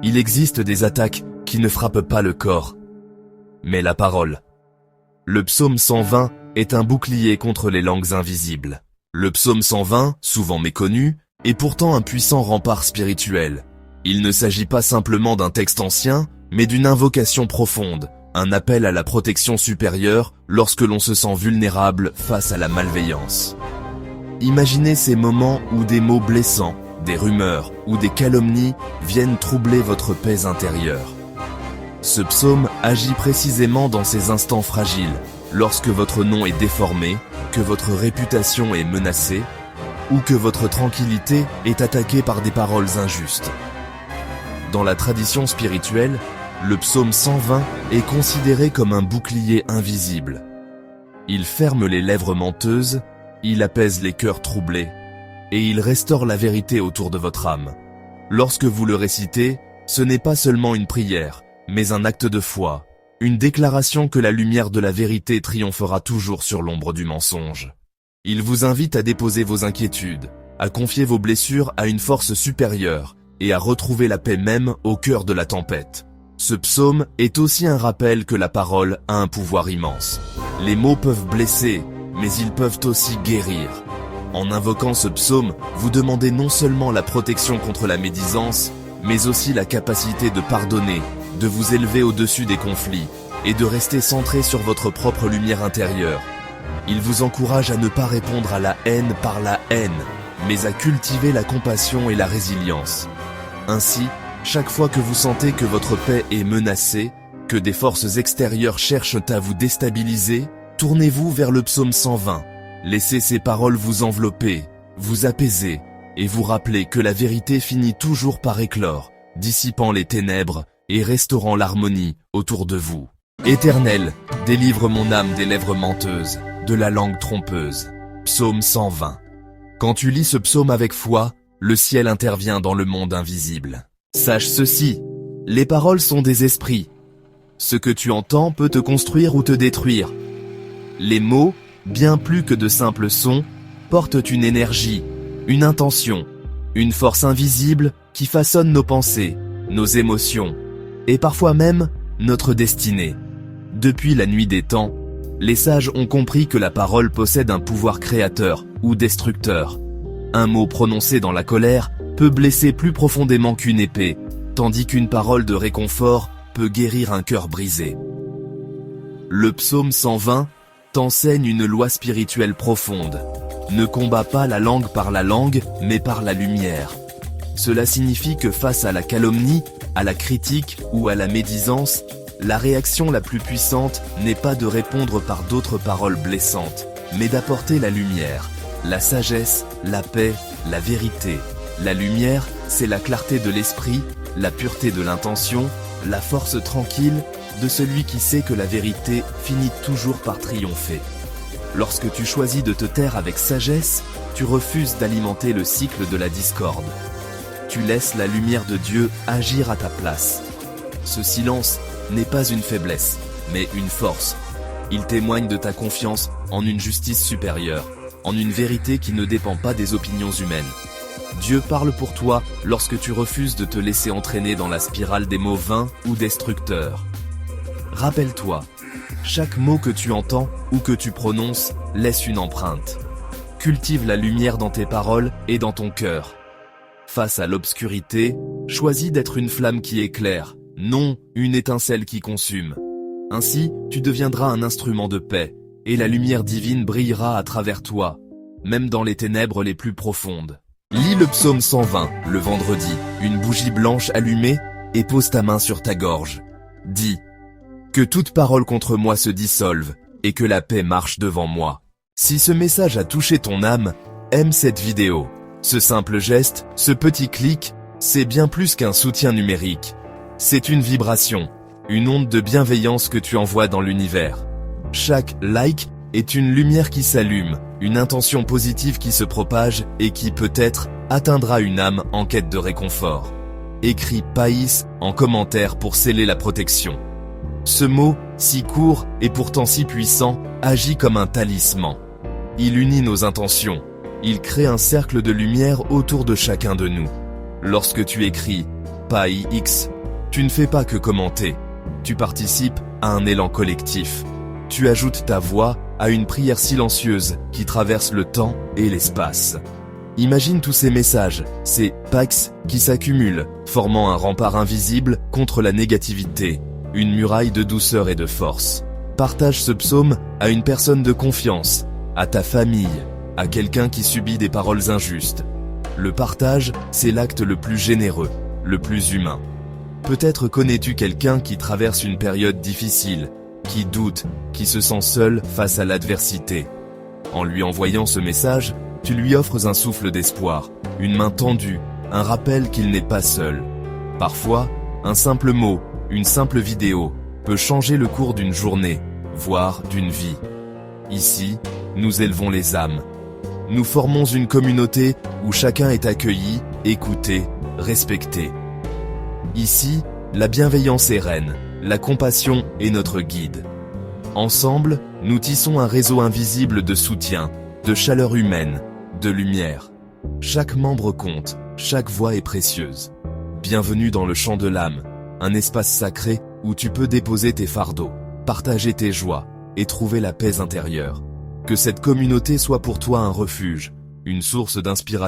Il existe des attaques qui ne frappent pas le corps, mais la parole. Le psaume 120 est un bouclier contre les langues invisibles. Le psaume 120, souvent méconnu, est pourtant un puissant rempart spirituel. Il ne s'agit pas simplement d'un texte ancien, mais d'une invocation profonde, un appel à la protection supérieure lorsque l'on se sent vulnérable face à la malveillance. Imaginez ces moments où des mots blessants, des rumeurs ou des calomnies viennent troubler votre paix intérieure. Ce psaume agit précisément dans ces instants fragiles, lorsque votre nom est déformé, que votre réputation est menacée, ou que votre tranquillité est attaquée par des paroles injustes. Dans la tradition spirituelle, le psaume 120 est considéré comme un bouclier invisible. Il ferme les lèvres menteuses, il apaise les cœurs troublés, et il restaure la vérité autour de votre âme. Lorsque vous le récitez, ce n'est pas seulement une prière, mais un acte de foi, une déclaration que la lumière de la vérité triomphera toujours sur l'ombre du mensonge. Il vous invite à déposer vos inquiétudes, à confier vos blessures à une force supérieure et à retrouver la paix même au cœur de la tempête. Ce psaume est aussi un rappel que la parole a un pouvoir immense. Les mots peuvent blesser, mais ils peuvent aussi guérir. En invoquant ce psaume, vous demandez non seulement la protection contre la médisance, mais aussi la capacité de pardonner, de vous élever au-dessus des conflits et de rester centré sur votre propre lumière intérieure. Il vous encourage à ne pas répondre à la haine par la haine, mais à cultiver la compassion et la résilience. Ainsi, chaque fois que vous sentez que votre paix est menacée, que des forces extérieures cherchent à vous déstabiliser, tournez-vous vers le psaume 120. Laissez ces paroles vous envelopper, vous apaiser et vous rappeler que la vérité finit toujours par éclore, dissipant les ténèbres et restaurant l'harmonie autour de vous. Éternel, délivre mon âme des lèvres menteuses, de la langue trompeuse. Psaume 120. Quand tu lis ce psaume avec foi, le ciel intervient dans le monde invisible. Sache ceci, les paroles sont des esprits. Ce que tu entends peut te construire ou te détruire. Les mots, bien plus que de simples sons, portent une énergie, une intention, une force invisible qui façonne nos pensées, nos émotions, et parfois même notre destinée. Depuis la nuit des temps, les sages ont compris que la parole possède un pouvoir créateur ou destructeur. Un mot prononcé dans la colère peut blesser plus profondément qu'une épée, tandis qu'une parole de réconfort peut guérir un cœur brisé. Le psaume 120 t'enseigne une loi spirituelle profonde. Ne combat pas la langue par la langue, mais par la lumière. Cela signifie que face à la calomnie, à la critique ou à la médisance, la réaction la plus puissante n'est pas de répondre par d'autres paroles blessantes, mais d'apporter la lumière, la sagesse, la paix, la vérité. La lumière, c'est la clarté de l'esprit, la pureté de l'intention, la force tranquille de celui qui sait que la vérité finit toujours par triompher. Lorsque tu choisis de te taire avec sagesse, tu refuses d'alimenter le cycle de la discorde. Tu laisses la lumière de Dieu agir à ta place. Ce silence n'est pas une faiblesse, mais une force. Il témoigne de ta confiance en une justice supérieure, en une vérité qui ne dépend pas des opinions humaines. Dieu parle pour toi lorsque tu refuses de te laisser entraîner dans la spirale des mots vains ou destructeurs. Rappelle-toi, chaque mot que tu entends ou que tu prononces laisse une empreinte. Cultive la lumière dans tes paroles et dans ton cœur. Face à l'obscurité, choisis d'être une flamme qui éclaire, non une étincelle qui consume. Ainsi, tu deviendras un instrument de paix, et la lumière divine brillera à travers toi, même dans les ténèbres les plus profondes. Lis le psaume 120, le vendredi, une bougie blanche allumée, et pose ta main sur ta gorge. Dis, que toute parole contre moi se dissolve, et que la paix marche devant moi. Si ce message a touché ton âme, aime cette vidéo. Ce simple geste, ce petit clic, c'est bien plus qu'un soutien numérique. C'est une vibration, une onde de bienveillance que tu envoies dans l'univers. Chaque like est une lumière qui s'allume, une intention positive qui se propage et qui peut-être atteindra une âme en quête de réconfort. Écris Païs en commentaire pour sceller la protection. Ce mot, si court et pourtant si puissant, agit comme un talisman. Il unit nos intentions. Il crée un cercle de lumière autour de chacun de nous. Lorsque tu écris Païs, Tu ne fais pas que commenter. Tu participes à un élan collectif. Tu ajoutes ta voix à une prière silencieuse qui traverse le temps et l'espace. Imagine tous ces messages, ces pax qui s'accumulent, formant un rempart invisible contre la négativité, une muraille de douceur et de force. Partage ce psaume à une personne de confiance, à ta famille, à quelqu'un qui subit des paroles injustes. Le partage, c'est l'acte le plus généreux, le plus humain. Peut-être connais-tu quelqu'un qui traverse une période difficile, qui doute, qui se sent seul face à l'adversité. En lui envoyant ce message, tu lui offres un souffle d'espoir, une main tendue, un rappel qu'il n'est pas seul. Parfois, un simple mot, une simple vidéo, peut changer le cours d'une journée, voire d'une vie. Ici, nous élevons les âmes. Nous formons une communauté où chacun est accueilli, écouté, respecté. Ici, la bienveillance est reine, la compassion est notre guide. Ensemble, nous tissons un réseau invisible de soutien, de chaleur humaine, de lumière. Chaque membre compte, chaque voix est précieuse. Bienvenue dans le champ de l'âme, un espace sacré où tu peux déposer tes fardeaux, partager tes joies et trouver la paix intérieure. Que cette communauté soit pour toi un refuge, une source d'inspiration.